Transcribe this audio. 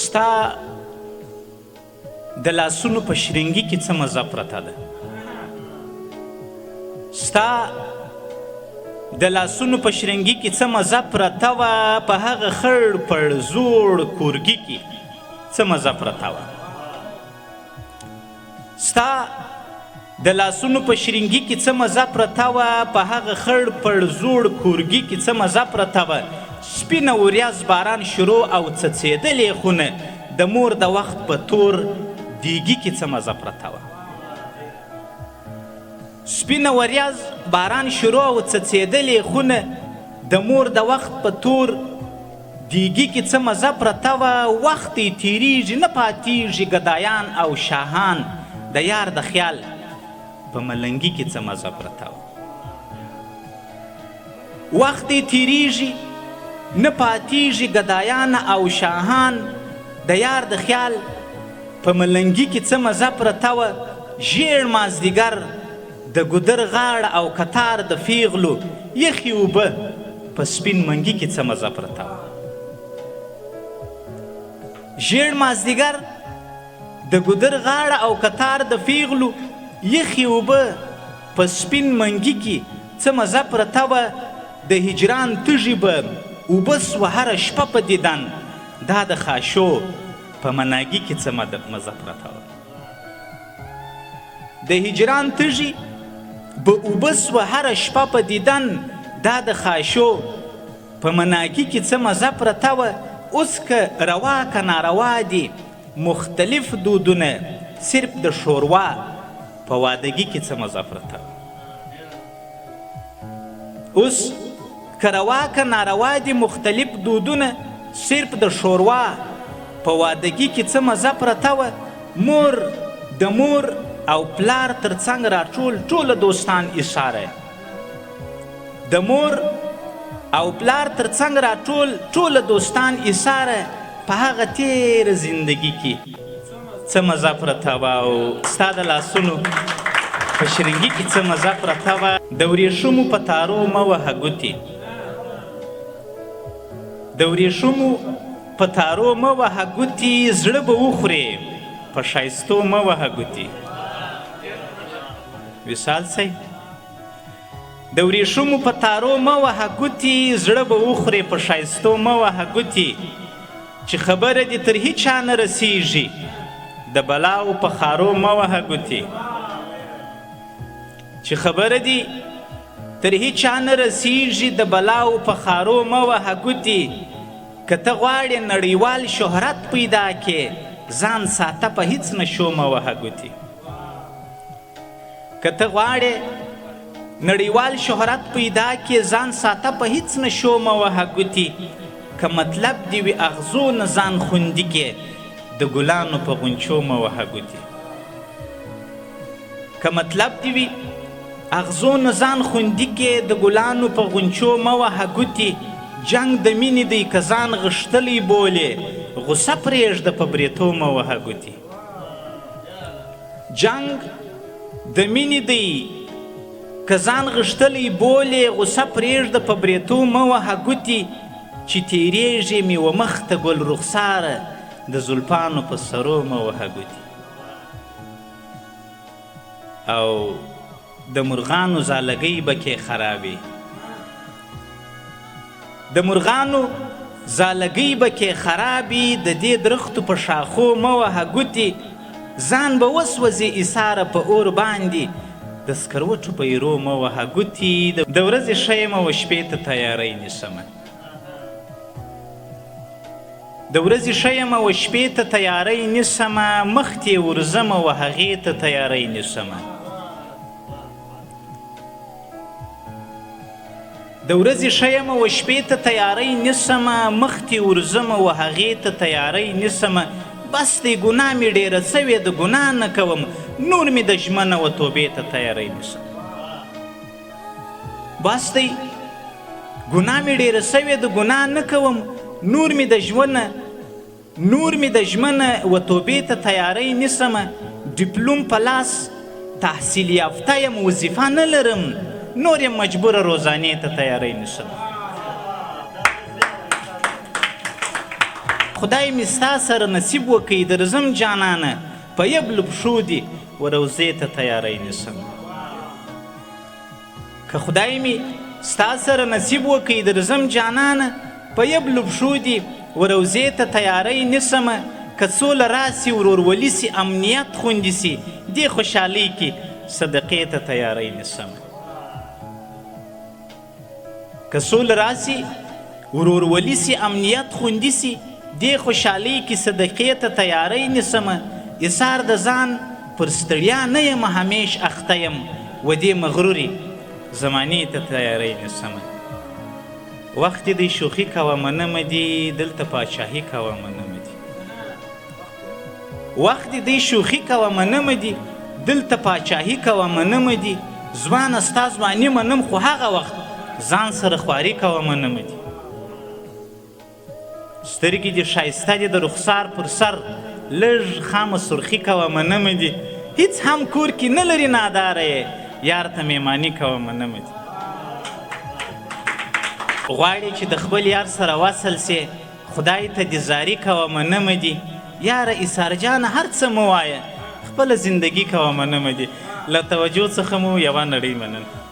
ستا د لاسونو په شرنګي کې څه مزه پرته ده؟ ستا د لاسونو په شرنګي کې څه مزه پرته وه؟ په هغه خړ پړ زوړ کورګي کې څه مزه پرته وه؟ ستا د لاسونو په شرنګي کې څه مزه پرته وه؟ په هغه خړ پړ زوړ کورګي کې څه مزه پرته وه؟ سپینه وریځ باران شروع او څڅېدلې خونه د مور د وخت په تور دیګي کې څه مزه پرته وه؟ سپینه وریځ باران شروع او څڅېدلې خونه د مور د وخت په تور دیګي کې څه مزه پرته وه؟ وخت یې تیریږي نه پاتیږي ګدایان او شاهان د یار د خیال په ملنګي کې څه مزه پرته وه؟ وخت یې تیریږي نه پاتیږي ګدایان او شاهان د یار د خیال په ملنګي کې څه مزه پرته وه؟ ژیړ مازدیګر د ګودر غاړه او کتار د پیغلو یخې اوبه په سپین منګي کې څه مزه پرته وه؟ ژیړ مازدیګر د ګودر غاړه او کتار د پیغلو یخې اوبه په سپین منګي کې څه مزه پرته وه؟ د هجران تږي به اوبه سوه هره شپه په دیدن دا د خاشو په مناګي کې څه مزه پرته وه؟ د هجران تږي به اوبه سوه هره شپه په دیدن دا د خاشو په مناګي کې څه مزه پرته وه؟ اوس که روا که ناروا دي مختلف دودونه صرف د شوروا په وادګي کې څه مزه پرته وه؟ اوس که روا که ناروا دي مختلف دودونه صرف د شوروا په وادګي کې څه مزه پرته وه؟ مور د مور او پلار تر څنګ راټول ټوله دوستان ایساره د مور او پلار تر څنګ راټول ټوله دوستان ایساره په هغه تیره زندګي کې څه مزه پرته وه؟ او ستا د لاسونو په شرنګي کې څه مزه پرته وه؟ د ورېښمو په تارو مه وهه ګوتې، د ورېښمو په تارو مه وهه ګوتې، زړه به وخورې په ښایستو مه وهه ګوتې. وصال صاحب د ورېښمو په تارو مه وهه ګوتې، زړه به وخورې په ښایستو مه وهه ګوتې، چې خبره دې تر هیچا نه رسیږي د بلاو په خارو مه وهه ګوتې، چې خبره دې تر هیچا نه رسیږي د بلاو په خارو مه وهه ګوتې، که ته غواړې نړیوال شهرت پیدا کې ځان ساته په هیڅ نشو مه وهه ګوتې، که ته غواړې نړیوال شهرت پیدا کې ځان ساته په هیڅ نشو مه وهه ګوتې، که مطلب دې وي اغزو نه ځان خوندي کې د ګلانو په غونچو مه وهه ګوتې، که مطلب دې وي اغزو نه ځان خوندي کې د ګلانو په غونچو مه وهه ګوتې، جنگ د مینې دی که ځان غښتلی بولې غصه پرېږده په بریتو مه وهه ګوتې، جنگ د مینې دی که ځان غښتلی بولې غصه پرېږده په بریتو مه وهه ګوتې، چې تیریږي مې و مخ ته ګل رخساره د زلفانو په سرو مه وهه ګوتې، او د مرغانو زالګۍ به کې خرابې، د مرغانو زالګۍ به کې خرابې، د دې درختو په شاخو مه وهه ګوتې، ځان به وسوځې ایساره په اور باندې د سکروټو په ایرو مه وهه ګوتې، د ورځې ښه یم و شپې ته تیاری نیسمه، د ورځې ښه یم و شپې ته تیاری نیسمه، مخ ته ورځمه و هغې ته تیاری نیسمه، د ورځې ښه یم و شپې ته تیاری نیسمه، مخ ته ورځمه و هغې ته تیاری نیسمه، بس دی ګناه مې ډېره سوې د ګناه نه کوم، نور مې د ژمنه و توبې ته تیاری نیسم، بس دی ګناه مې ډېره سوې د ګناه نه کوم، نور مې د ژمنه و توبې ته تیاری نیسمه، ډیپلوم په لاس تحصیل یافته یم وظیفه نه لرم، نور یم مجبوره روزانې ته تیاری نیسم. خدای مې ستا سره نصیب وکړي درځم جانانه په یبلو پښو دې و روضې ته تیاری نیسم که خدای مې ستا سره نصیب وکړي درځم جانانه په یبلو پښو دې و روضې ته تیاری نیسمه که سوله راسي ورورولي سي امنیت خوندي سي دې خوشحالۍ کې صدقې ته تیاری نیسم که سوله راسي ورورولي سي امنیت خوندي سي دې خوشحالۍ کې صدقې ته تیاری نیسمه ایثار د ځان پر ستړیا نه یم همیش اخته یم و دې مغرورې زمانې ته تیاری نیسمه وخت دی شوخي کوه منمه دي دلته پاچاهي کوه منمه دي وخت دی شوخي کوه منمه دي دلته پاچاهي کوه منمه دي ځوانه ستا ځواني منم خو هغه وخت ځان سره خواري کوه منمه دي سترګې دې ښایسته دي د رخسار پر سر لږ خامه سرخي کوه منمه دي هیڅ هم کور کې نه لري ناداره یې یار ته میماني کوه منمه دي غواړې چې د خپل یار سره وصل سې خدای ته دې زاري کوه منمه دي یاره ایثار جانه هر څه مه وایه خپله زندګي کوه منمه دي له توجه څخه مو یوه نړۍ مننه